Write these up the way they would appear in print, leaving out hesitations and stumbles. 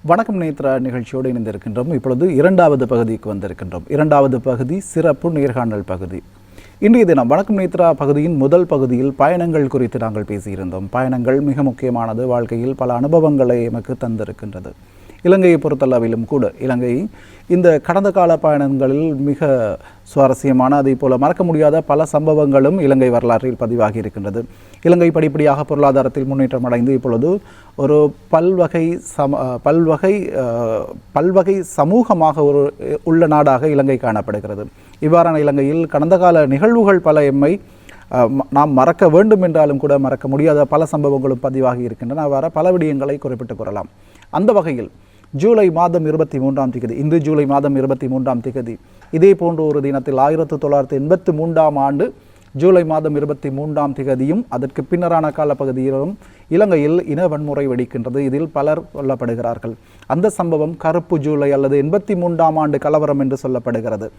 வணக்கம் நேத்ரா நிகழ்ச்சியோடு இணைந்திருக்கின்றோம். இப்பொழுது இரண்டாவது பகுதிக்கு வந்திருக்கின்றோம். இரண்டாவது பகுதி சிறப்பு நேர்காணல் பகுதி. இன்றைய தினம் வணக்கம் நேத்ரா பகுதியின் முதல் பகுதியில் பயணங்கள் குறித்து நாங்கள் பேசியிருந்தோம். பயணங்கள் மிக முக்கியமானது, வாழ்க்கையில் பல அனுபவங்களை எமக்கு தந்திருக்கின்றது. இலங்கையை பொறுத்தளவிலும் கூட இலங்கை இந்த கடந்த கால பயணங்களில் மிக சுவாரஸ்யமான, அதே போல மறக்க முடியாத பல சம்பவங்களும் இலங்கை வரலாற்றில் பதிவாகி இருக்கின்றது. இலங்கை படிப்படியாக பொருளாதாரத்தில் முன்னேற்றம் அடைந்து இப்பொழுது ஒரு பல்வகை சமூகமாக உள்ள நாடாக இலங்கை காணப்படுகிறது. இவ்வாறான இலங்கையில் கடந்த கால நிகழ்வுகள் பல எம்மை நாம் மறக்க வேண்டும் என்றாலும் கூட மறக்க முடியாத பல சம்பவங்களும் பதிவாகி இருக்கின்றன. அவ்வாறு பல விடயங்களை குறிப்பிட்டுக் கூறலாம். அந்த வகையில் ஜூலை மாதம் 23ஆம் தேதி, இன்று ஜூலை மாதம் 23ஆம் தேதி, இதே போன்ற ஒரு தினத்தில் 1983ஆம் ஆண்டு ஜூலை மாதம் 23ஆம் தேதியும் அதற்கு பின்னரான காலப்பகுதியிலும் இலங்கையில் இன வன்முறை வெடிக்கின்றது. இதில் பலர் கொல்லப்படுகிறார்கள். அந்த சம்பவம் கருப்பு ஜூலை அல்லது 83ஆம் ஆண்டு கலவரம் என்று சொல்லப்படுகிறது.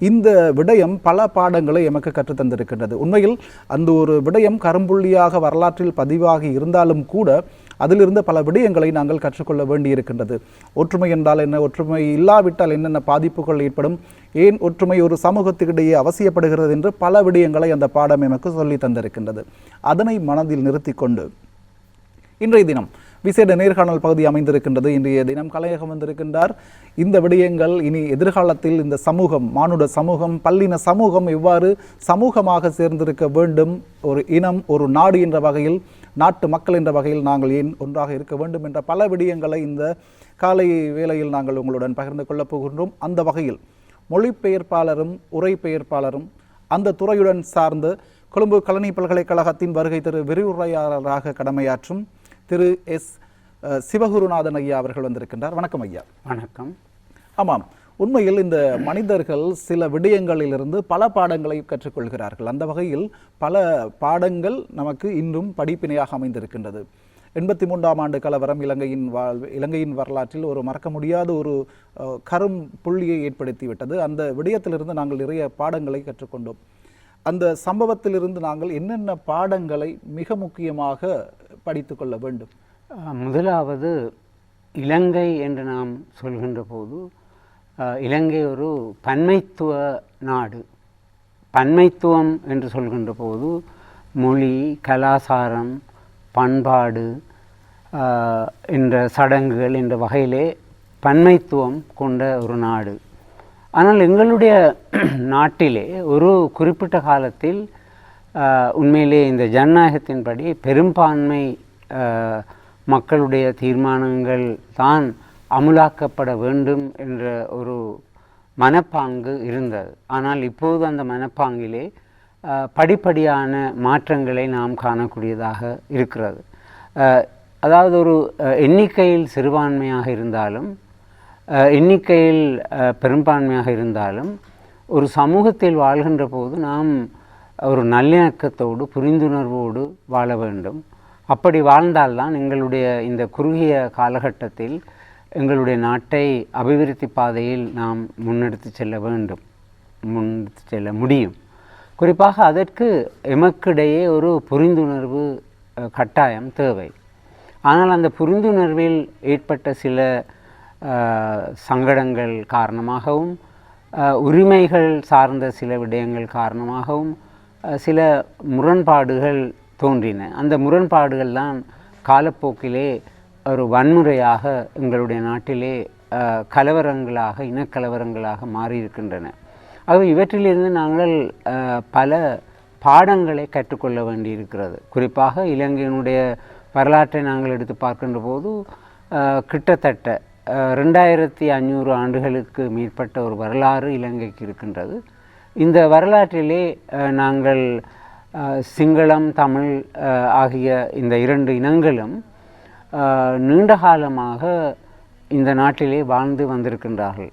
இந்த விடயம் பல பாடங்களை எமக்கு கற்றுத்தந்திருக்கின்றது. உண்மையில் அந்த ஒரு விடயம் கரும்புள்ளியாக வரலாற்றில் பதிவாகி இருந்தாலும் கூட அதிலிருந்து பல விடயங்களை நாங்கள் கற்றுக்கொள்ள வேண்டியிருக்கின்றது. ஒற்றுமை என்றால் என்ன, ஒற்றுமை இல்லாவிட்டால் என்னென்ன பாதிப்புகள் ஏற்படும், ஏன் ஒற்றுமை ஒரு சமூகத்திற்கிடையே அவசியப்படுகிறது என்று பல விடயங்களை அந்த பாடம் எமக்கு சொல்லி தந்திருக்கின்றது. அதனை மனதில் நிறுத்தி கொண்டு இன்றைய தினம் விசேட நேர்காணல் பகுதி அமைந்திருக்கின்றது. இன்றைய தினம் கலையகம் வந்திருக்கின்றார். இந்த விடயங்கள் இனி எதிர்காலத்தில் இந்த சமூகம், மானுட சமூகம், பல்லின சமூகம் எவ்வாறு சமூகமாக சேர்ந்திருக்க வேண்டும், ஒரு இனம், ஒரு நாடு என்ற வகையில், நாட்டு மக்கள் என்ற வகையில் நாங்கள் ஏன் ஒன்றாக இருக்க வேண்டும் என்ற பல விடயங்களை இந்த காலை வேளையில் நாங்கள் உங்களுடன் பகிர்ந்து கொள்ளப் போகின்றோம். அந்த வகையில் மொழிபெயர்ப்பாளரும் உரைபெயர்ப்பாளரும் அந்த துறையுடன் சார்ந்து கொழும்பு கலனி பல்கலைக்கழகத்தின் வருகை திரு விரிவுரையாளராக கடமையாற்றும் திரு எஸ் சிவகுருநாதன் ஐயா அவர்கள் வந்திருக்கின்றார். வணக்கம் ஐயா. வணக்கம். ஆமாம், உண்மையில் இந்த மனிதர்கள் சில விடயங்களிலிருந்து பல பாடங்களை கற்றுக்கொள்கிறார்கள். அந்த வகையில் பல பாடங்கள் நமக்கு இன்றும் படிப்பினையாக அமைந்திருக்கின்றது. 83ஆம் ஆண்டு கலவரம் இலங்கையின் வரலாற்றில் ஒரு மறக்க முடியாத ஒரு கரும் புள்ளியை ஏற்படுத்திவிட்டது. அந்த விடயத்திலிருந்து நாங்கள் நிறைய பாடங்களை கற்றுக்கொண்டோம். அந்த சம்பவத்திலிருந்து நாங்கள் என்னென்ன பாடங்களை மிக முக்கியமாக படித்து கொள்ள வேண்டும்? முதலாவது, இலங்கை என்று நாம் சொல்கின்ற போது இலங்கை ஒரு பன்மைத்துவ நாடு. பன்மைத்துவம் என்று சொல்கின்ற போது மொழி, கலாச்சாரம், பண்பாடு என்ற சடங்குகள் என்ற வகையிலே பன்மைத்துவம் கொண்ட ஒரு நாடு. ஆனால் எங்களுடைய நாட்டிலே ஒரு குறிப்பிட்ட காலத்தில் உண்மையிலே இந்த ஜனநாயகத்தின்படி பெரும்பான்மை மக்களுடைய தீர்மானங்கள் தான் அமுலாக்கப்பட வேண்டும் என்ற ஒரு மனப்பாங்கு இருந்தது. ஆனால் இப்போது அந்த மனப்பாங்கிலே படிப்படியான மாற்றங்களை நாம் காணக்கூடியதாக இருக்கிறது. அதாவது ஒரு எண்ணிக்கையில் சிறுபான்மையாக இருந்தாலும் எண்ணிக்கையில் பெரும்பான்மையாக இருந்தாலும் ஒரு சமூகத்தில் வாழ்கின்ற போது நாம் ஒரு நல்லிணக்கத்தோடு புரிந்துணர்வோடு வாழ வேண்டும். அப்படி வாழ்ந்தால்தான் எங்களுடைய இந்த குறுகிய காலகட்டத்தில் எங்களுடைய நாட்டை அபிவிருத்தி பாதையில் நாம் முன்னெடுத்து செல்ல முடியும். குறிப்பாக அதற்கு எமக்கிடையே ஒரு புரிந்துணர்வு கட்டாயம் தேவை. ஆனால் அந்த புரிந்துணர்வில் ஏற்பட்ட சில சங்கடங்கள் காரணமாகவும், உரிமைகள் சார்ந்த சில விடயங்கள் காரணமாகவும் சில முரண்பாடுகள் தோன்றின. அந்த முரண்பாடுகள் தான் காலப்போக்கிலே ஒரு வன்முறையாக எங்களுடைய நாட்டிலே கலவரங்களாக, இனக்கலவரங்களாக மாறியிருக்கின்றன. ஆகவே இவற்றிலிருந்து நாங்கள் பல பாடங்களை கற்றுக்கொள்ள வேண்டியிருக்கிறது. குறிப்பாக இலங்கையினுடைய வரலாற்றை நாங்கள் எடுத்து பார்க்கின்ற போது கிட்டத்தட்ட 2500 ஆண்டுகளுக்கு மேற்பட்ட ஒரு வரலாறு இலங்கைக்கு இருக்கின்றது. இந்த வரலாற்றிலே நாங்கள் சிங்களம், தமிழ் ஆகிய இந்த இரண்டு இனங்களும் நீண்ட காலமாக இந்த நாட்டிலே வாழ்ந்து வந்திருக்கின்றார்கள்.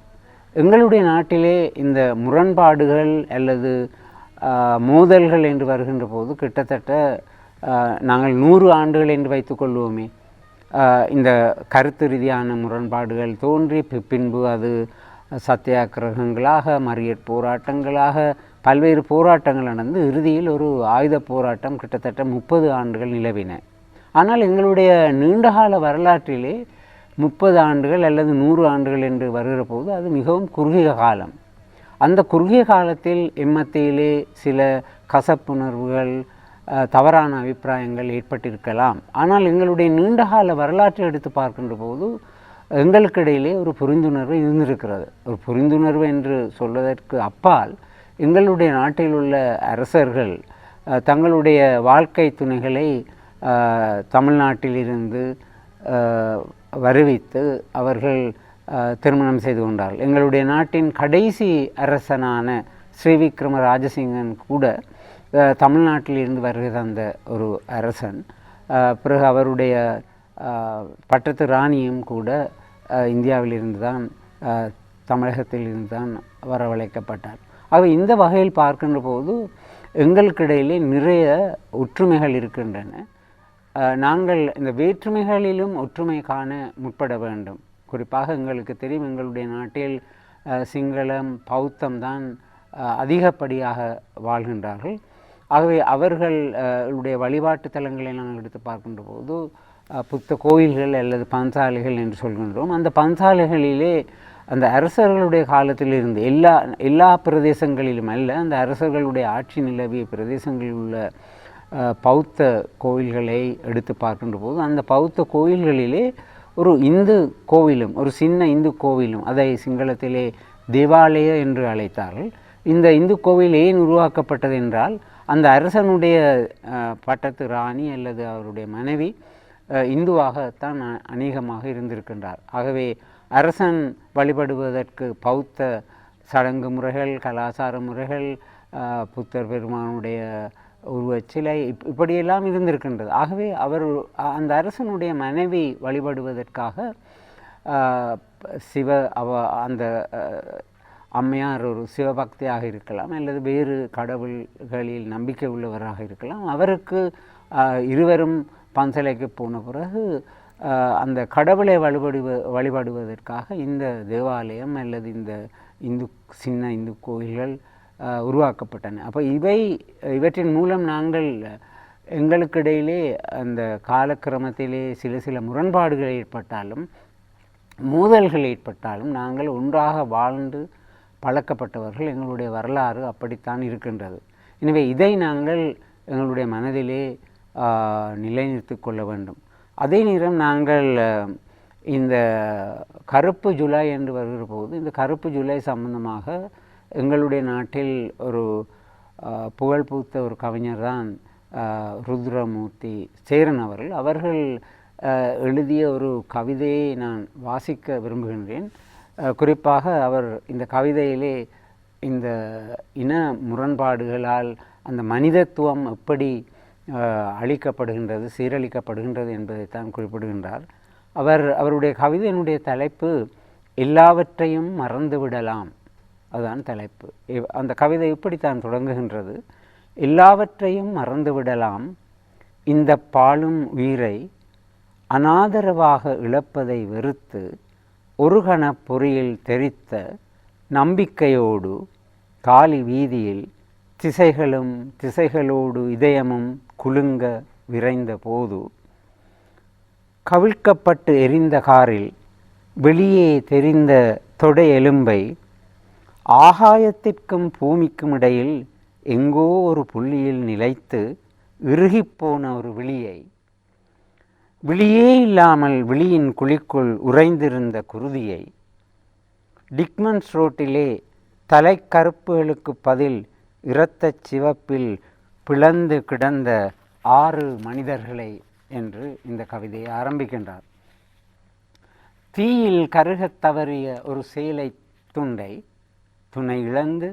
எங்களுடைய நாட்டிலே இந்த முரண்பாடுகள் அல்லது மோதல்கள் என்று வருகின்ற போது கிட்டத்தட்ட நாங்கள் 100 ஆண்டுகள் என்று வைத்துக்கொள்வோமே. இந்த கருத்து ரீதியான முரண்பாடுகள் தோன்றி பின்பு அது சத்தியாகிரகங்களாக, மறியற் போராட்டங்களாக, பல்வேறு போராட்டங்கள் நடந்து இறுதியில் ஒரு ஆயுத போராட்டம் கிட்டத்தட்ட 30 ஆண்டுகள் நிலவின. ஆனால் எங்களுடைய நீண்டகால வரலாற்றிலே 30 ஆண்டுகள் அல்லது 100 ஆண்டுகள் என்று வருகிற போது அது மிகவும் குறுகிய காலம். அந்த குறுகிய காலத்தில் எம்மத்தியிலே சில கசப்புணர்வுகள், தவறான அபிப்பிராயங்கள் ஏற்பட்டிருக்கலாம். ஆனால் எங்களுடைய நீண்டகால வரலாற்றை எடுத்து பார்க்கின்ற போது எங்களுக்கிடையிலே ஒரு புரிந்துணர்வு இருந்திருக்கிறது. ஒரு புரிந்துணர்வு என்று சொல்வதற்கு அப்பால் எங்களுடைய நாட்டில் உள்ள அரசர்கள் தங்களுடைய வாழ்க்கை துணைகளை தமிழ்நாட்டிலிருந்து வருவித்து அவர்கள் திருமணம் செய்து கொண்டார்கள். எங்களுடைய நாட்டின் கடைசி அரசனான ஸ்ரீவிக்ரம ராஜசிங்கன் கூட தமிழ்நாட்டிலிருந்து வருகை தந்த ஒரு அரசன். பிறகு அவருடைய பட்டத்து ராணியும் கூட இந்தியாவிலிருந்து தான் தமிழகத்திலிருந்து தான் வரவழைக்கப்பட்டார். ஆக இந்த வகையில் பார்க்கின்ற போது எங்களுக்கிடையிலே நிறைய ஒற்றுமைகள் இருக்கின்றன. நாங்கள் இந்த வேற்றுமைகளிலும் ஒற்றுமை காண முற்பட வேண்டும். குறிப்பாக எங்களுக்கு தெரியும், எங்களுடைய நாட்டில் சிங்களம், பௌத்தம் தான் அதிகப்படியாக வாழ்கின்றார்கள். ஆகவே அவர்களுடைய வழிபாட்டு தலங்களை நாங்கள் எடுத்து பார்க்கின்ற போது புத்த கோயில்கள் அல்லது பஞ்சாலைகள் என்று சொல்கின்றோம். அந்த பஞ்சாலைகளிலே அந்த அரசர்களுடைய காலத்திலிருந்து எல்லா பிரதேசங்களிலும் அல்ல, அந்த அரசர்களுடைய ஆட்சி நிலவிய பிரதேசங்களில் உள்ள பௌத்த கோயில்களை எடுத்து பார்க்கின்ற போது அந்த பௌத்த கோயில்களிலே ஒரு இந்து கோவிலும், ஒரு சின்ன இந்து கோவிலும், அதை சிங்களத்திலே தேவாலய என்று அழைத்தார்கள். இந்த இந்து கோவில் ஏன் உருவாக்கப்பட்டது என்றால், அந்த அரசனுடைய பட்டத்து ராணி அல்லது அவருடைய மனைவி இந்துவாகத்தான் அநேகமாக இருந்திருக்கின்றார். ஆகவே அரசன் வழிபடுவதற்கு பௌத்த சடங்கு முறைகள், கலாச்சார முறைகள், புத்தர் பெருமானுடைய உருவச்சிலை இப்படியெல்லாம் இருந்திருக்கின்றது. ஆகவே அவர் அந்த அரசனுடைய மனைவி வழிபடுவதற்காக அந்த அம்மையார் ஒரு சிவபக்தியாக இருக்கலாம் அல்லது வேறு கடவுள்களில் நம்பிக்கை உள்ளவராக இருக்கலாம். அவருக்கு இருவரும் பஞ்சலைக்கு போன பிறகு அந்த கடவுளை வழிபடுவதற்காக இந்த தேவாலயம் அல்லது இந்த சின்ன இந்து கோயில்கள் உருவாக்கப்பட்டன. அப்போ இவற்றின் மூலம் நாங்கள் எங்களுக்கிடையிலே அந்த காலக்கிரமத்திலே சில முரண்பாடுகள் ஏற்பட்டாலும், மோதல்கள் ஏற்பட்டாலும் நாங்கள் ஒன்றாக வாழ்ந்து பழக்கப்பட்டவர்கள். எங்களுடைய வரலாறு அப்படித்தான் இருக்கின்றது. எனவே இதை நாங்கள் எங்களுடைய மனதிலே நிலைநிறுத்தி கொள்ள வேண்டும். அதே நேரம் நாங்கள் இந்த கருப்பு ஜூலை என்று வருகிற போது இந்த கருப்பு ஜூலை சம்பந்தமாக எங்களுடைய நாட்டில் ஒரு புகழ்பூத்த ஒரு கவிஞர் தான் ருத்ரமூர்த்தி சேரன் அவர்கள் எழுதிய ஒரு கவிதையை நான் வாசிக்க விரும்புகின்றேன். குறிப்பாக அவர் இந்த கவிதையிலே இந்த இன முரண்பாடுகளால் அந்த மனிதத்துவம் எப்படி அழிக்கப்படுகின்றது, சீரழிக்கப்படுகின்றது என்பதைத்தான் குறிப்பிடுகின்றார். அவருடைய கவிதையினுடைய தலைப்பு எல்லாவற்றையும் மறந்துவிடலாம், அதுதான் தலைப்பு. அந்த கவிதை இப்படித்தான் தொடங்குகின்றது: எல்லாவற்றையும் மறந்துவிடலாம், இந்த பாழும் உயிரை அனாதரவாக இழப்பதை வெறுத்து ஒரு கணப் பொறியில் தெரித்த நம்பிக்கையோடு காலி வீதியில் திசைகளோடு இதயமும் குலுங்க விரைந்த போது கவிழ்க்கப்பட்டு எரிந்த காரில் வெளியே தெரிந்த தொடை எலும்பை ஆகாயத்திற்கும் பூமிக்கும் இடையில் எங்கோ ஒரு புள்ளியில் நிலைத்து இறுகிப்போன ஒரு விழியே இல்லாமல் விழியின் குழிக்குள் உறைந்திருந்த குருதியை, டிக்மன்ஸ் ரோட்டிலே தலைக்கருப்புகளுக்கு பதில் இரத்தச் சிவப்பில் பிளந்து கிடந்த 6 மனிதர்களை என்று இந்த கவிதையை ஆரம்பிக்கின்றார். தீயில் கருகத் தவறிய ஒரு சேலை துணை இழந்து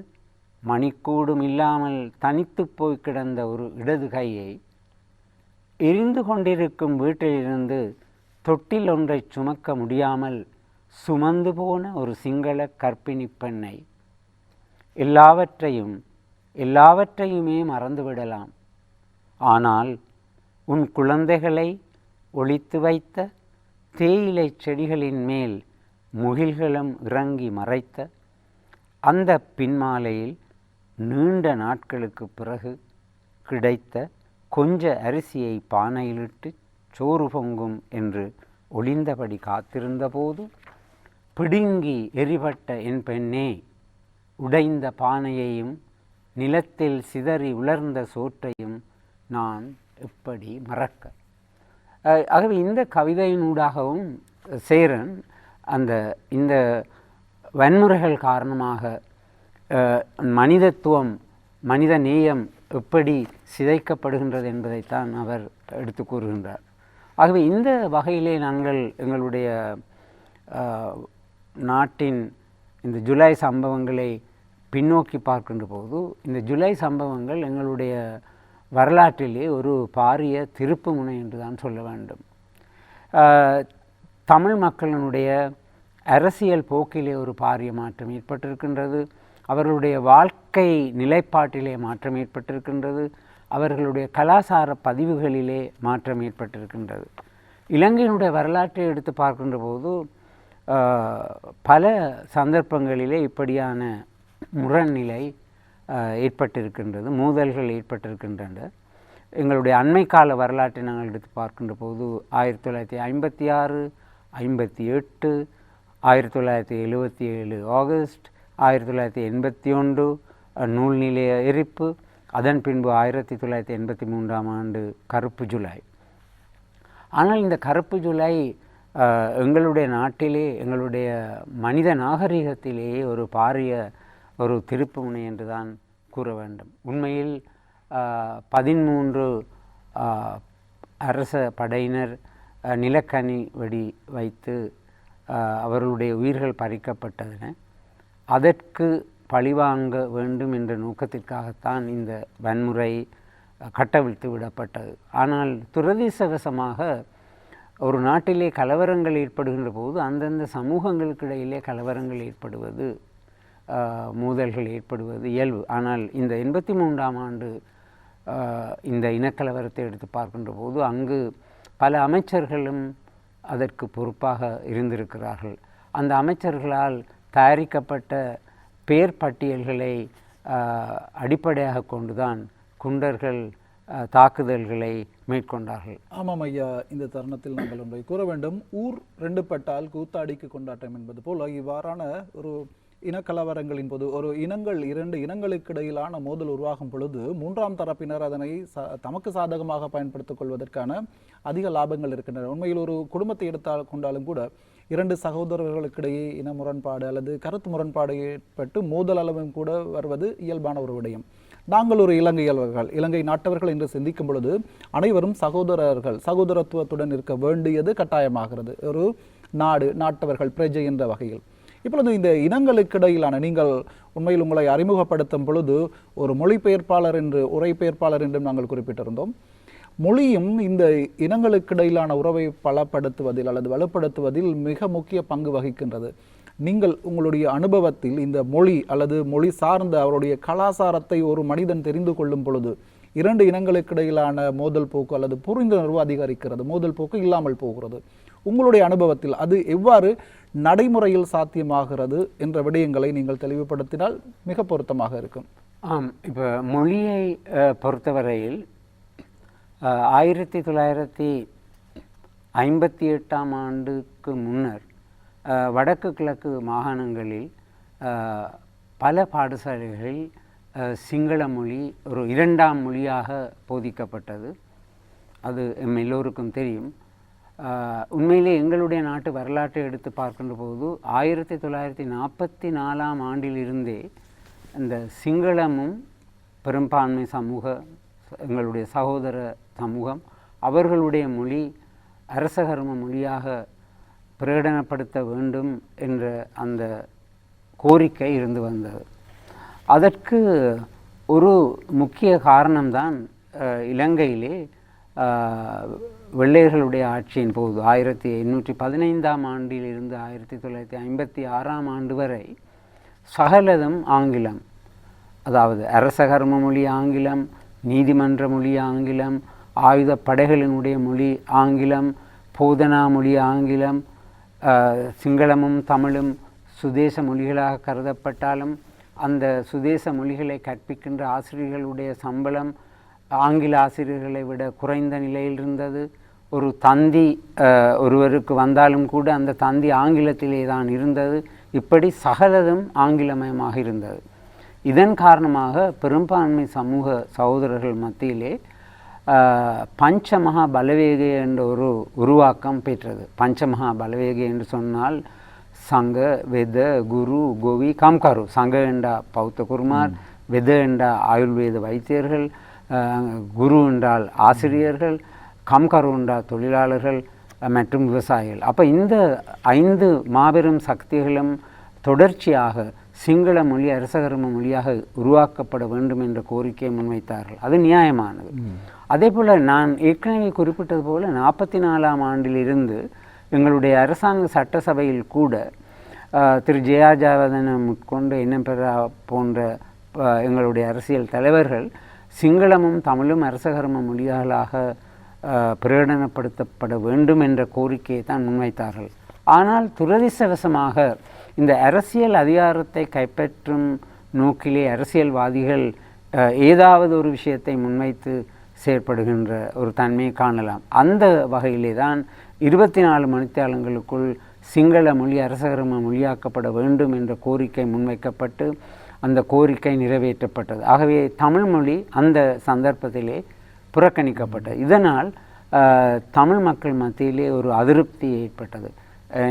மணிக்கூடும் இல்லாமல் தனித்து போய் கிடந்த ஒரு இடது கையை, எரிந்து கொண்டிருக்கும் வீட்டிலிருந்து தொட்டில் ஒன்றை சுமக்க முடியாமல் சுமந்து போன ஒரு சிங்கள கர்ப்பிணி பெண்ணை, எல்லாவற்றையுமே மறந்துவிடலாம். ஆனால் உன் குழந்தைகளை ஒளித்து வைத்த தேயிலை செடிகளின் மேல் முகில்களும் இறங்கி மறைத்த அந்த பின்மாலையில் நீண்ட நாட்களுக்கு பிறகு கிடைத்த கொஞ்ச அரிசியை பானையிலிட்டு சோறு பொங்கும் என்று ஒளிந்தபடி காத்திருந்த போது பிடுங்கி எரிபட்ட என் பெண்ணே, உடைந்த பானையையும் நிலத்தில் சிதறி உலர்ந்த சோற்றையும் நான் எப்படி மறக்க. ஆகவே இந்த கவிதையினூடாகவும் சேரன் இந்த வன்முறைகள் காரணமாக மனிதத்துவம், மனித நேயம் எப்படி சிதைக்கப்படுகின்றது என்பதைத்தான் அவர் எடுத்து கூறுகின்றார். ஆகவே இந்த வகையிலே நாங்கள் எங்களுடைய நாட்டின் இந்த ஜூலை சம்பவங்களை பின்னோக்கி பார்க்கின்ற போது, இந்த ஜூலை சம்பவங்கள் எங்களுடைய வரலாற்றிலே ஒரு பாரிய திருப்பு முனை என்று தான் சொல்ல வேண்டும். தமிழ் மக்களினுடைய அரசியல் போக்கிலே ஒரு பாரிய மாற்றம் ஏற்பட்டிருக்கின்றது. அவர்களுடைய வாழ்க்கை நிலைப்பாட்டிலே மாற்றம் ஏற்பட்டிருக்கின்றது. அவர்களுடைய கலாச்சார பதிவுகளிலே மாற்றம் ஏற்பட்டிருக்கின்றது. இலங்கையினுடைய வரலாற்றை எடுத்து பார்க்கின்ற போது பல சந்தர்ப்பங்களிலே இப்படியான முரண்நிலை ஏற்பட்டிருக்கின்றது, மோதல்கள் ஏற்பட்டிருக்கின்றன. எங்களுடைய அண்மை கால வரலாற்றை நாங்கள் எடுத்து பார்க்கின்ற போது 1956, 58, 1977 ஆகஸ்ட், 1981 நூல் நிலைய எரிப்பு, அதன் பின்பு 1983ஆம் ஆண்டு கருப்பு ஜூலை. ஆனால் இந்த கருப்பு ஜூலை எங்களுடைய நாட்டிலே, எங்களுடைய மனித நாகரிகத்திலேயே ஒரு பாரிய ஒரு திருப்பு முனை என்று தான் கூற வேண்டும். உண்மையில் 13 அரச படையினர் நிலக்கனி வெடி வைத்து அவர்களுடைய உயிர்கள் பறிக்கப்பட்டதன. அதற்கு பழிவாங்க வேண்டும் என்ற நோக்கத்திற்காகத்தான் இந்த வன்முறை கட்டவிழ்த்து விடப்பட்டது. ஆனால் துரதிர்ஷ்டவசமாக ஒரு நாட்டிலே கலவரங்கள் ஏற்படுகின்ற போது அந்தந்த சமூகங்களுக்கு இடையிலே கலவரங்கள் ஏற்படுவது, மோதல்கள் ஏற்படுவது இயல்பு. ஆனால் இந்த 83ஆம் ஆண்டு இந்த இனக்கலவரத்தை எடுத்து பார்க்கின்ற போது அங்கு பல அமைச்சர்களும் அதற்கு பொறுப்பாக இருந்திருக்கிறார்கள். அந்த அமைச்சர்களால் தயாரிக்கப்பட்ட பெயர் பட்டியல்களை அடிப்படையாக கொண்டுதான் குண்டர்கள் தாக்குதல்களை மேற்கொண்டார்கள். ஆமாம் ஐயா, இந்த தருணத்தில் நாங்கள் ஒன்றை கூற வேண்டும். ஊர் ரெண்டு பட்டால் கூத்தாடிக்கு கொண்டாட்டம் என்பது போல் இவ்வாறான ஒரு இனக்கலவரங்களின் போது ஒரு இரண்டு இனங்களுக்கு இடையிலான மோதல் உருவாகும் பொழுது மூன்றாம் தரப்பினர் அதனை தமக்கு சாதகமாக பயன்படுத்திக் கொள்வதற்கான அதிக லாபங்கள் இருக்கின்றன. உண்மையில் ஒரு குடும்பத்தை எடுத்தால் கொண்டாலும் கூட 2 சகோதரர்களுக்கிடையே இன முரண்பாடு அல்லது கருத்து முரண்பாடு ஏற்பட்டு மோதல் அளவும் கூட வருவது இயல்பான ஒரு விடயம். நாங்கள் ஒரு இலங்கை நாட்டவர்கள் என்று சிந்திக்கும் பொழுது அனைவரும் சகோதரத்துவத்துடன் இருக்க வேண்டியது கட்டாயமாகிறது. ஒரு நாட்டவர்கள் பிரஜை என்ற வகையில். இப்பொழுது இந்த இனங்களுக்கிடையிலான, நீங்கள் உண்மையில் உங்களை அறிமுகப்படுத்தும் பொழுது ஒரு மொழிபெயர்ப்பாளர் என்று உரைபெயர்ப்பாளர் என்றும் நாங்கள் குறிப்பிட்டிருந்தோம். மொழியும் இந்த இனங்களுக்கிடையிலான உறவை பலப்படுத்துவதில் அல்லது வலுப்படுத்துவதில் மிக முக்கிய பங்கு வகிக்கின்றது. நீங்கள் உங்களுடைய அனுபவத்தில் இந்த மொழி அல்லது மொழி சார்ந்த அவருடைய கலாச்சாரத்தை ஒரு மனிதன் தெரிந்து கொள்ளும் பொழுது 2 இனங்களுக்கிடையிலான மோதல் போக்கு அல்லது புரிந்துணர்வு அதிகரிக்கிறது, மோதல் போக்கு இல்லாமல் போகிறது. உங்களுடைய அனுபவத்தில் அது எவ்வாறு நடைமுறையில் சாத்தியமாகிறது என்ற விடயங்களை நீங்கள் தெளிவுபடுத்தினால் மிக பொருத்தமாக இருக்கும். இப்போ மொழியை பொறுத்தவரையில் 1958ஆம் ஆண்டுக்கு முன்னர் வடக்கு கிழக்கு மாகாணங்களில் பல பாடசாலைகளில் சிங்கள மொழி ஒரு 2ஆம் மொழியாக போதிக்கப்பட்டது. அது எல்லோருக்கும் தெரியும். உண்மையிலே எங்களுடைய நாட்டு வரலாற்றை எடுத்து பார்க்கின்ற போது 1944ஆம் ஆண்டிலிருந்தே இந்த சிங்களமும் பெரும்பான்மை சமூக, எங்களுடைய சகோதர சமூகம், அவர்களுடைய மொழி அரசகர்ம மொழியாக பிரகடனப்படுத்த வேண்டும் என்ற அந்த கோரிக்கை இருந்து வந்தது. அதற்கு ஒரு முக்கிய காரணம்தான் இலங்கையிலே வெள்ளையர்களுடைய ஆட்சியின் போது 1815ஆம் ஆண்டிலிருந்து 1956ஆம் ஆண்டு வரை சகலதும் ஆங்கிலம், அதாவது அரசகர்ம மொழி ஆங்கிலம், நீதிமன்ற மொழி ஆங்கிலம், ஆயுத படைகளினுடைய மொழி ஆங்கிலம், போதனா மொழி ஆங்கிலம், சிங்களமும் தமிழும் சுதேச மொழிகளாக கருதப்பட்டாலும் அந்த சுதேச மொழிகளை கற்பிக்கின்ற ஆசிரியர்களுடைய சம்பளம் ஆங்கில ஆசிரியர்களை விட குறைந்த நிலையில் இருந்தது. ஒரு தந்தி ஒருவருக்கு வந்தாலும் கூட அந்த தந்தி ஆங்கிலத்திலே தான் இருந்தது. இப்படி சகலதும் ஆங்கிலமயமாக இருந்தது. இதன் காரணமாக பெரும்பான்மை சமூக சகோதரர்கள் மத்தியிலே பஞ்சமகா பலவேகை என்ற ஒரு உருவாக்கம் பெற்றது. பஞ்சமகா பலவேகை என்று சொன்னால் சங்க, வெத, குரு, கோவி, காம்காரு. சங்க என்ற பௌத்த குருமார், வெத என்ற ஆயுர்வேத வைத்தியர்கள், குரு என்றால் ஆசிரியர்கள், காம்காரு என்றால் தொழிலாளர்கள் மற்றும் விவசாயிகள். அப்போ இந்த 5 மாபெரும் சக்திகளும் தொடர்ச்சியாக சிங்கள மொழி அரசகர்ம மொழியாக உருவாக்கப்பட வேண்டும் என்ற கோரிக்கையை முன்வைத்தார்கள். அது நியாயமானது. அதே போல் நான் ஏற்கனவே குறிப்பிட்டது போல் 44ஆம் ஆண்டிலிருந்து எங்களுடைய அரசாங்க சட்டசபையில் கூட திரு ஜெயாஜாவதன முற்கொண்டு எண்ணம்பெறா போன்ற எங்களுடைய அரசியல் தலைவர்கள் சிங்களமும் தமிழும் அரசகர்ம மொழிகளாக பிரகடனப்படுத்தப்பட வேண்டும் என்ற கோரிக்கையை தான் முன்வைத்தார்கள். ஆனால் துரதிர்ஷ்டவசமாக இந்த அரசியல் அதிகாரத்தை கைப்பற்றும் நோக்கிலே அரசியல்வாதிகள் ஏதாவது ஒரு விஷயத்தை முன்வைத்து செயற்படுகின்ற ஒரு தன்மையை காணலாம். அந்த வகையிலே தான் 24 மணித்தியாலங்களுக்குள் சிங்கள மொழி அரசகர்ம மொழியாக்கப்பட வேண்டும் என்ற கோரிக்கை முன்வைக்கப்பட்டு அந்த கோரிக்கை நிறைவேற்றப்பட்டது. ஆகவே தமிழ் மொழி அந்த சந்தர்ப்பத்திலே புறக்கணிக்கப்பட்டது. இதனால் தமிழ் மக்கள் மத்தியிலே ஒரு அதிருப்தி ஏற்பட்டது.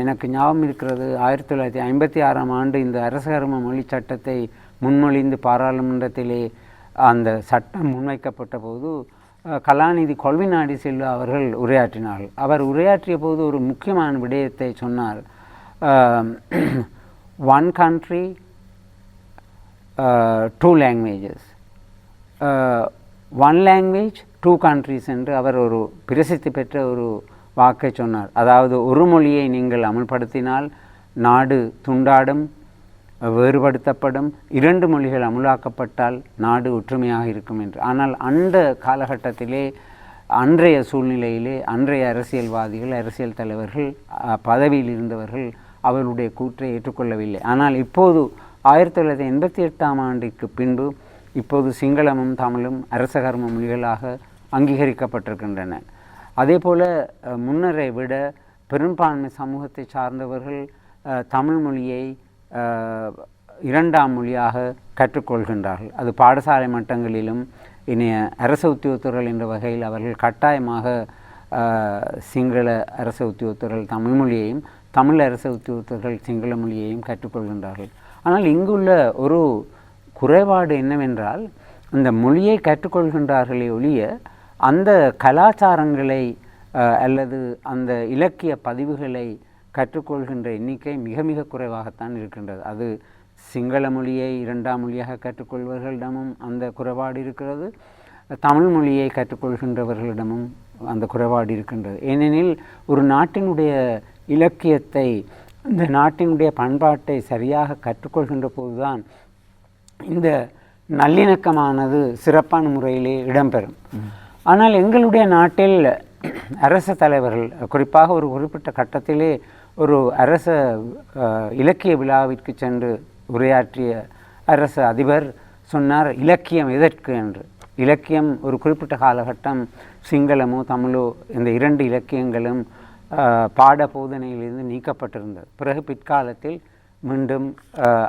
எனக்கு ஞாபகம் இருக்கிறது, 1956ஆம் ஆண்டு இந்த அரசகர்ம மொழி சட்டத்தை முன்மொழிந்து பாராளுமன்றத்திலே அந்த சட்டம் முன்வைக்கப்பட்ட போது கலாநிதி கொள்விநாடி செல்வா அவர்கள் உரையாற்றினார்கள். அவர் உரையாற்றிய போது ஒரு முக்கியமான விடயத்தை சொன்னார். 1 country 2 languages, 1 language 2 countries என்று அவர் ஒரு பிரசித்தி பெற்ற ஒரு வாக்கை சொன்னார். அதாவது ஒரு மொழியை நீங்கள் அமுல்படுத்தினால் நாடு துண்டாடும், வேறுபடுத்தப்படும். 2 மொழிகள் அமுலாக்கப்பட்டால் நாடு ஒற்றுமையாக இருக்கும் என்று. ஆனால் அந்த காலகட்டத்திலே அன்றைய சூழ்நிலையிலே அன்றைய அரசியல்வாதிகள், அரசியல் தலைவர்கள், பதவியில் இருந்தவர்கள் அவர்களுடைய கூற்றை ஏற்றுக்கொள்ளவில்லை. ஆனால் இப்போது 1988ஆம் ஆண்டிற்கு பின்பு இப்போது சிங்களமும் தமிழும் அரசகர்ம மொழிகளாக அங்கீகரிக்கப்பட்டிருக்கின்றன. அதே போல் முன்னரை விட பெரும்பான்மை சமூகத்தை சார்ந்தவர்கள் தமிழ் மொழியை 2ஆம் மொழியாக கற்றுக்கொள்கின்றார்கள். அது பாடசாலை மட்டங்களிலும் இனிய அரச உத்தியோகத்தர்கள் என்ற வகையில் அவர்கள் கட்டாயமாக சிங்கள அரச உத்தியோகத்தர்கள் தமிழ் மொழியையும், தமிழ் அரச உத்தியோகத்தர்கள் சிங்கள மொழியையும் கற்றுக்கொள்கின்றார்கள். ஆனால் இங்குள்ள ஒரு குறைபாடு என்னவென்றால், அந்த மொழியை கற்றுக்கொள்கின்றார்களே ஒழிய அந்த கலாச்சாரங்களை அல்லது அந்த இலக்கிய பதிவுகளை கற்றுக்கொள்கின்ற எண்ணிக்கை மிக மிக குறைவாகத்தான் இருக்கின்றது. அது சிங்கள மொழியை 2ஆம் மொழியாக கற்றுக்கொள்வர்களிடமும் அந்த குறைபாடு இருக்கிறது, தமிழ் மொழியை கற்றுக்கொள்கின்றவர்களிடமும் அந்த குறைபாடு இருக்கின்றது. ஏனெனில் ஒரு நாட்டினுடைய இலக்கியத்தை, இந்த நாட்டினுடைய பண்பாட்டை சரியாக கற்றுக்கொள்கின்ற போதுதான் இந்த நல்லிணக்கமானது சிறப்பான முறையிலே இடம்பெறும். ஆனால் எங்களுடைய நாட்டில் அரச தலைவர்கள், குறிப்பாக ஒரு குறிப்பிட்ட கட்டத்திலே ஒரு அரச இலக்கிய விழாவிற்கு சென்று உரையாற்றிய அரச அதிபர் சொன்னார், இலக்கியம் எதற்கு என்று. இலக்கியம் ஒரு குறிப்பிட்ட காலகட்டம் சிங்களமோ தமிழோ இந்த 2 இலக்கியங்களும் பாட போதனையிலிருந்து நீக்கப்பட்டிருந்தது. பிறகு பிற்காலத்தில் மீண்டும்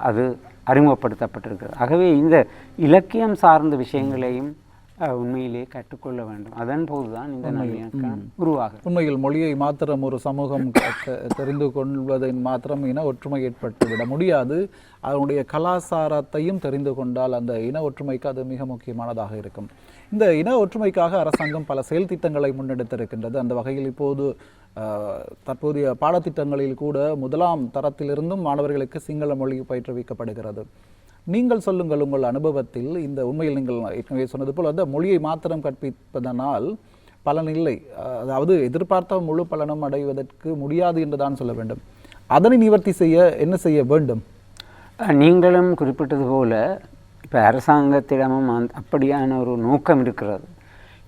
அது அறிமுகப்படுத்தப்பட்டிருக்கிறது. ஆகவே இந்த இலக்கியம் சார்ந்த விஷயங்களையும் உண்மையிலே கற்றுக்கொள்ள வேண்டும். அதன் போதுதான் இந்த நல்லிணக்கம் உருவாகும். உண்மையில் மொழியை மாத்திரம் ஒரு சமூகம் தெரிந்து கொள்வதின் மாத்திரம் இன ஒற்றுமை ஏற்பட்டுவிட முடியாது. அதனுடைய கலாச்சாரத்தையும் தெரிந்து கொண்டால் அந்த இன ஒற்றுமைக்கு அது மிக முக்கியமானதாக இருக்கும். இந்த இன ஒற்றுமைக்காக அரசாங்கம் பல செயல் திட்டங்களை முன்னெடுத்திருக்கின்றது. அந்த வகையில் இப்போது தற்போதைய பாடத்திட்டங்களில் கூட 1ஆம் தரத்திலிருந்தும் மாணவர்களுக்கு சிங்கள மொழி பயிற்றுவிக்கப்படுகிறது. நீங்கள் சொல்லுங்கள், உங்கள் அனுபவத்தில் இந்த உண்மையில் நீங்கள் ஏற்கனவே சொன்னது போல் அந்த மொழியை மாத்திரம் கற்பிப்பதனால் பலன் இல்லை, அதாவது எதிர்பார்த்த முழு பலனும் அடைவதற்கு முடியாது என்றுதான் சொல்ல வேண்டும். அதனை நிவர்த்தி செய்ய என்ன செய்ய வேண்டும்? நீங்களும் குறிப்பிட்டது போல இப்போ அரசாங்கத்திடமும் அப்படியான ஒரு நோக்கம் இருக்கிறது.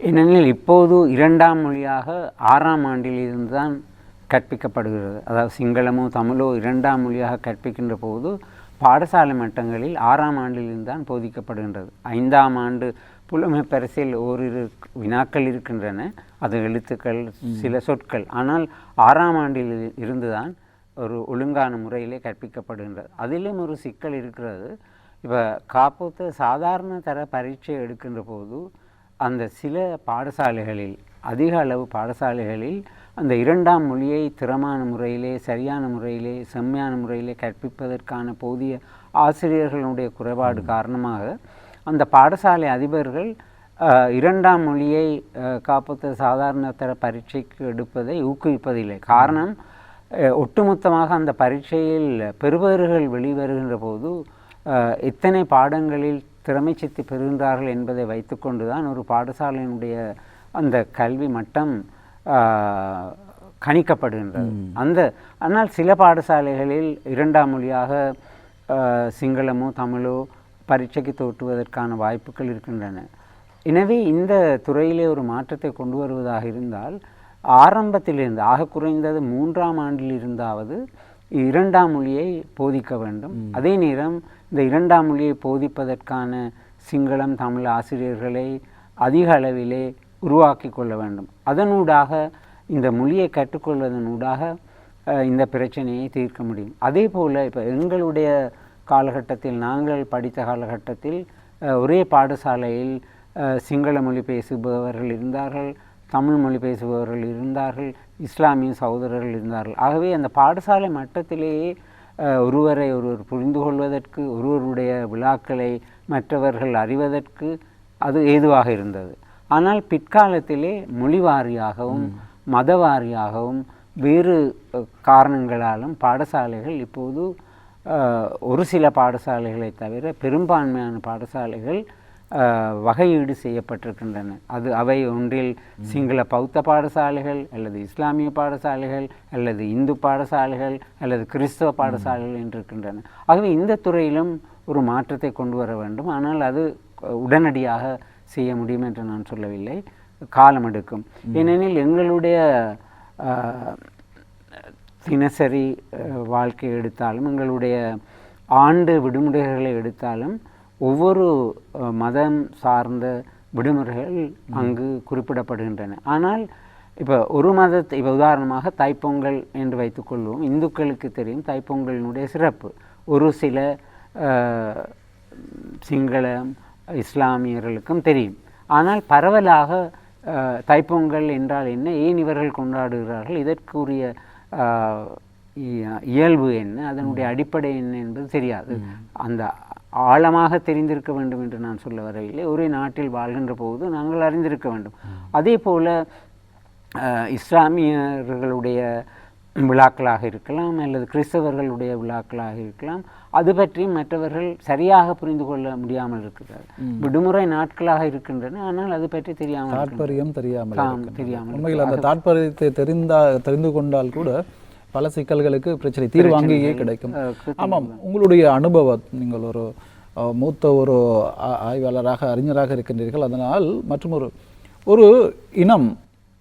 ஏனெனில் இப்போது 2ஆம் மொழியாக 6ஆம் ஆண்டிலிருந்து தான் கற்பிக்கப்படுகிறது. அதாவது சிங்களமோ தமிழோ 2ஆம் மொழியாக கற்பிக்கின்ற போது பாடசாலை மட்டங்களில் 6ஆம் ஆண்டிலிருந்து தான் போதிக்கப்படுகின்றது. 5ஆம் ஆண்டு புலமைப்பரிசில் ஓரிரு வினாக்கள் இருக்கின்றன, அது எழுத்துக்கள், சில சொற்கள். ஆனால் 6ஆம் ஆண்டில் இருந்துதான் ஒரு ஒழுங்கான முறையிலே கற்பிக்கப்படுகின்றது. அதிலும் ஒரு சிக்கல் இருக்கிறது. இப்போ காப்போத்த சாதாரண தர பரீட்சை எடுக்கின்ற போது அந்த சில பாடசாலைகளில், அதிக அளவு பாடசாலைகளில் அந்த 2ஆம் மொழியை திறமான முறையிலே, சரியான முறையிலே, செம்மையான முறையிலே கற்பிப்பதற்கான போதிய ஆசிரியர்களுடைய குறைபாடு காரணமாக அந்த பாடசாலை அதிபர்கள் 2ஆம் மொழியை காப்போத்த சாதாரண தர பரீட்சைக்கு எடுப்பதை ஊக்குவிப்பதில்லை. காரணம், ஒட்டுமொத்தமாக அந்த பரீட்சையில் பெறுபவர்கள் வெளிவருகின்ற போது எத்தனை பாடங்களில் திறமை சித்தி பெறுகின்றார்கள் என்பதை வைத்துக்கொண்டு தான் ஒரு பாடசாலையினுடைய அந்த கல்வி மட்டம் கணிக்கப்படுகின்றது. ஆனால் சில பாடசாலைகளில் 2ஆம் மொழியாக சிங்களமோ தமிழோ பரீட்சைக்கு தோற்றுவதற்கான வாய்ப்புகள் இருக்கின்றன. எனவே இந்த துறையிலே ஒரு மாற்றத்தை கொண்டு வருவதாக இருந்தால் ஆரம்பத்திலிருந்து ஆக குறைந்தது 3ஆம் ஆண்டில் இருந்தாவது 2ஆம் மொழியை போதிக்க வேண்டும். அதே நேரம் இந்த 2ஆம் மொழியை போதிப்பதற்கான சிங்களம் தமிழ் ஆசிரியர்களை அதிக அளவிலே உருவாக்கி கொள்ள வேண்டும். அதனூடாக இந்த மொழியை கற்றுக்கொள்வதனூடாக இந்த பிரச்சனையை தீர்க்க முடியும். அதே போல் இப்போ எங்களுடைய காலகட்டத்தில், நாங்கள் படித்த காலகட்டத்தில் ஒரே பாடசாலையில் சிங்கள மொழி பேசுபவர்கள் இருந்தார்கள், தமிழ் மொழி பேசுபவர்கள் இருந்தார்கள், இஸ்லாமிய சகோதரர்கள் இருந்தார்கள். ஆகவே அந்த பாடசாலை மட்டத்திலேயே ஒருவரை ஒருவர் புரிந்து கொள்வதற்கு, ஒருவருடைய விழாக்களை மற்றவர்கள் அறிவதற்கு அது ஏதுவாக இருந்தது. ஆனால் பிற்காலத்திலே மொழி வாரியாகவும் மத வாரியாகவும் வேறு காரணங்களாலும் பாடசாலைகள் இப்போது ஒரு சில பாடசாலைகளை தவிர பெரும்பான்மையான பாடசாலைகள் வகையீடு செய்யப்பட்டிருக்கின்றன. அவை ஒன்றில் சிங்கள பௌத்த பாடசாலைகள் அல்லது இஸ்லாமிய பாடசாலைகள் அல்லது இந்து பாடசாலைகள் அல்லது கிறிஸ்தவ பாடசாலைகள் என்றிருக்கின்றன. ஆகவே இந்த துறையிலும் ஒரு மாற்றத்தை கொண்டு வர வேண்டும். ஆனால் அது உடனடியாக செய்ய முடியும் என்று நான் சொல்லவில்லை, காலம் எடுக்கும். ஏனெனில் எங்களுடைய தினசரி வாழ்க்கை எடுத்தாலும், எங்களுடைய ஆண்டு விடுமுறைகளை எடுத்தாலும் ஒவ்வொரு மதம் சார்ந்த விடுமுறைகள் அங்கு குறிப்பிடப்படுகின்றன. ஆனால் இப்போ ஒரு மதத்தை, இப்போ உதாரணமாக தைப்பொங்கல் என்று வைத்துக்கொள்வோம். இந்துக்களுக்கு தெரியும் தைப்பொங்கலினுடைய சிறப்பு. ஒரு சில சிங்கள இஸ்லாமியர்களுக்கும் தெரியும். ஆனால் பரவலாக தைப்பொங்கல் என்றால் என்ன, ஏன் இவர்கள் கொண்டாடுகிறார்கள், இதற்குரிய இயல்பு என்ன, அதனுடைய அடிப்படை என்ன என்பது தெரியாது. அந்த ஆழமாக தெரிந்திருக்க வேண்டும் என்று நான் சொல்ல வரவில்லை. ஒரே நாட்டில் வாழ்கின்ற போது நாங்கள் அறிந்திருக்க வேண்டும். அதே போல் இஸ்லாமியர்களுடைய விழாக்களாக இருக்கலாம் அல்லது கிறிஸ்தவர்களுடைய விழாக்களாக இருக்கலாம், அது பற்றி மற்றவர்கள் சரியாக புரிந்து கொள்ள முடியாமல் இருக்கிறார். விடுமுறை நாட்களாக இருக்கின்றன, ஆனால் அது பற்றி தெரியாமல், தாற்பயம் தெரியாமல் உண்மையில் அந்த தாற்பயத்தை தெரிந்து கொண்டால் கூட பல சிக்கல்களுக்கு பிரச்சனை தீர்வாங்கியே கிடைக்கும். ஆமாம், உங்களுடைய அனுபவம், நீங்கள் ஒரு மூத்த ஒரு ஆய்வாளராக அறிஞராக இருக்கின்றீர்கள். அதனால் மற்றும் ஒரு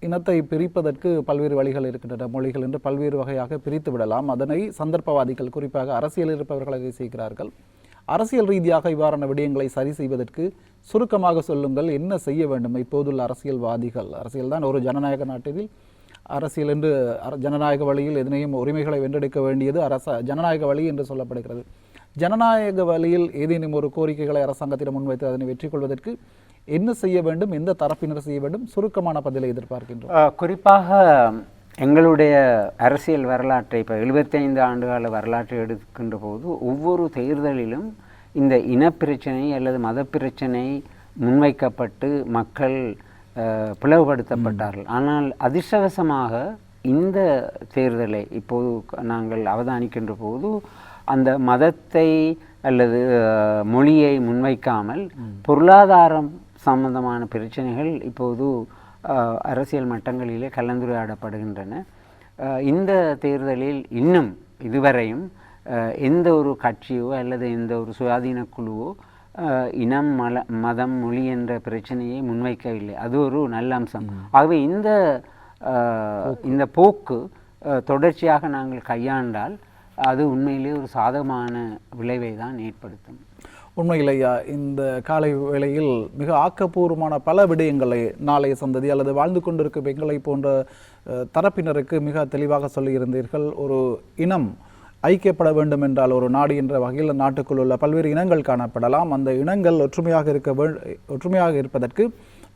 இனத்தை பிரிப்பதற்கு பல்வேறு வழிகள் இருக்கின்றன. மொழிகள் என்று பல்வேறு வகையாக பிரித்து விடலாம். அதனை சந்தர்ப்பவாதிகள், குறிப்பாக அரசியல் இருப்பவர்கள் அதை செய்கிறார்கள். அரசியல் ரீதியாக இவ்வாறான விடயங்களை சரி செய்வதற்கு சுருக்கமாக சொல்லுங்கள், என்ன செய்ய வேண்டும்? இப்போதுள்ள அரசியல்வாதிகள், அரசியல் தான் ஒரு ஜனநாயக நாட்டில் அரசியல் என்று ஜனநாயக வழியில் எதனையும் உரிமைகளை வென்றெடுக்க வேண்டியது ஜனநாயக வழி என்று சொல்லப்படுகிறது. ஜனநாயக வழியில் ஏதேனும் ஒரு கோரிக்கைகளை அரசாங்கத்திடம் முன்வைத்து அதனை வெற்றி கொள்வதற்கு என்ன செய்ய வேண்டும், எந்த தரப்பினர் செய்ய வேண்டும்? சுருக்கமான பதிலை எதிர்பார்க்கின்றோம். குறிப்பாக எங்களுடைய அரசியல் வரலாற்றை, இப்போ 75 ஆண்டுகால வரலாற்றை எடுக்கின்ற போது ஒவ்வொரு தேர்தலிலும் இந்த இனப்பிரச்சனை அல்லது மத பிரச்சனை முன்வைக்கப்பட்டு மக்கள் பிளவுபடுத்தப்பட்டார்கள். ஆனால் அதிர்ஷ்டவசமாக இந்த தேர்தலை இப்போது நாங்கள் அவதானிக்கின்ற போது அந்த மதத்தை அல்லது மொழியை முன்வைக்காமல் பொருளாதாரம் சம்பந்தமான பிரச்சனைகள் இப்போது அரசியல் மட்டங்களிலே கலந்துரையாடப்படுகின்றன. இந்த தேர்தலில் இன்னும் இதுவரையும் எந்த ஒரு கட்சியோ அல்லது எந்த ஒரு சுயாதீன குழுவோ இனம், மதம், மொழி என்ற பிரச்சனையை முன்வைக்கவில்லை. அது ஒரு நல்ல அம்சம். ஆகவே இந்த போக்கு தொடர்ச்சியாக நாங்கள் கையாண்டால் அது உண்மையிலே ஒரு சாதகமான விளைவை தான் ஏற்படுத்தும். உண்மையிலேயா இந்த காலை வேளையில் மிக ஆக்கப்பூர்வமான பல விடயங்களை நாளைய சந்ததி அல்லது வாழ்ந்து கொண்டிருக்கும் எங்களை போன்ற தரப்பினருக்கு மிக தெளிவாக சொல்லியிருந்தீர்கள். ஒரு இனம் ஐக்கியப்பட வேண்டும் என்றால் ஒரு நாடு என்ற வகையில் நாட்டுக்குள் உள்ள பல்வேறு இனங்கள் காணப்படலாம். அந்த இனங்கள் ஒற்றுமையாக இருப்பதற்கு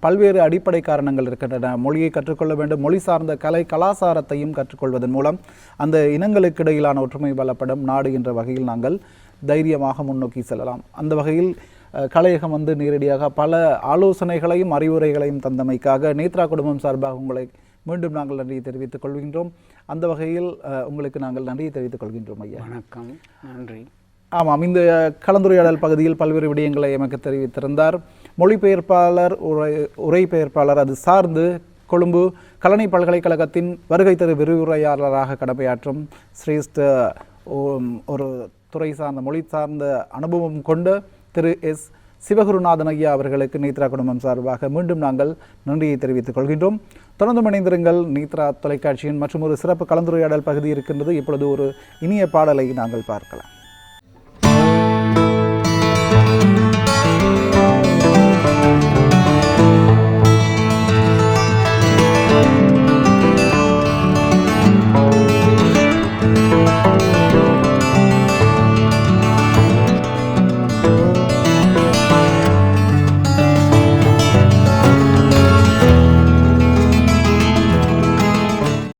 பல்வேறு அடிப்படை காரணங்கள் இருக்கின்றன. மொழியை கற்றுக்கொள்ள வேண்டும். மொழி சார்ந்த கலை கலாச்சாரத்தையும் கற்றுக்கொள்வதன் மூலம் அந்த இனங்களுக்கு இடையிலான ஒற்றுமை பலப்படும். நாடு என்ற வகையில் நாங்கள் தைரியமாக முன்னோக்கி செல்லலாம். அந்த வகையில் கலையகம் நேரடியாக பல ஆலோசனைகளையும் அறிவுரைகளையும் தந்தமைக்காக நேத்ரா குடும்பம் சார்பாக உங்களை மீண்டும் நாங்கள் நன்றியை தெரிவித்துக் கொள்கின்றோம். அந்த வகையில் உங்களுக்கு நாங்கள் நன்றியை தெரிவித்துக் கொள்கின்றோம் ஐயா. வணக்கம், நன்றி. ஆமாம், இந்த கலந்துரையாடல் பகுதியில் பல்வேறு விடயங்களை எமக்கு தெரிவித்திருந்தார். மொழிபெயர்ப்பாளர், உரைபெயர்ப்பாளர், அது சார்ந்து கொழும்பு கலனி பல்கலைக்கழகத்தின் வருகை தரு விரிவுரையாளராக கடமையாற்றும் சிரேஷ்ட ஒரு துறை சார்ந்த மொழி சார்ந்த அனுபவம் கொண்ட திரு எஸ் சிவகுருநாதன் ஐயா அவர்களுக்கு நேத்ரா குடும்பம் சார்பாக மீண்டும் நாங்கள் நன்றியை தெரிவித்துக் கொள்கின்றோம். தொடர்ந்து இணைந்திருங்கள். நேத்ரா தொலைக்காட்சியின் மற்றும் ஒரு சிறப்பு கலந்துரையாடல் பகுதி இருக்கின்றது. இப்பொழுது ஒரு இனிய பாடலை நாங்கள் பார்க்கலாம்.